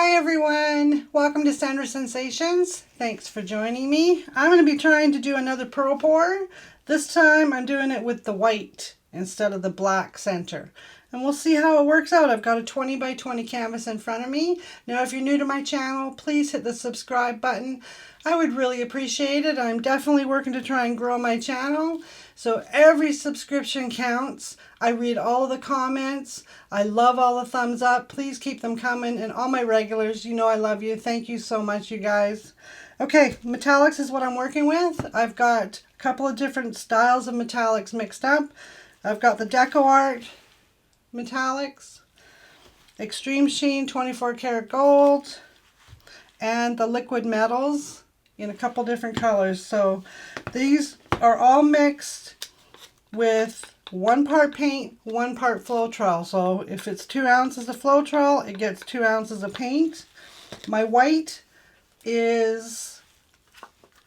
Hi everyone, welcome to Sandra Sensations. Thanks for joining me. I'm going to be trying to do another pearl pour. This time I'm doing it with the white instead of the black center. And we'll see how it works out. I've got a 20 by 20 canvas in front of me. Now if you're new to my channel, please hit the subscribe button. I would really appreciate it. I'm definitely working to try and grow my channel. So every subscription counts. I read all the comments. I love all the thumbs up. Please keep them coming. And all my regulars, you know I love you. Thank you so much, you guys. Okay, metallics is what I'm working with. I've got a couple of different styles of metallics mixed up. I've got the Deco Art metallics, Extreme Sheen 24 karat gold, and the liquid metals in a couple different colors. So these are all mixed with 1 part paint, 1 part Floetrol. So if it's 2 ounces of Floetrol, it gets 2 ounces of paint. My white is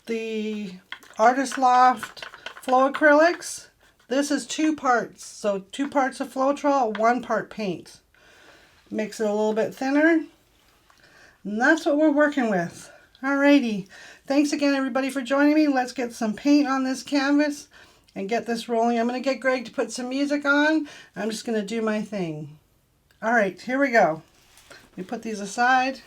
the Artist Loft Flow Acrylics. This is 2 parts, so 2 parts of Floetrol, 1 part paint. Makes it a little bit thinner. And that's what we're working with. Alrighty. Thanks again everybody for joining me. Let's get some paint on this canvas and get this rolling. I'm going to get Greg to put some music on. I'm just going to do my thing. Alright, here we go. Let me put these aside.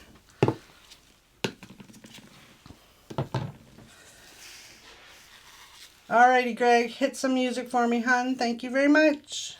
Alrighty, Greg, hit some music for me, hun. Thank you very much.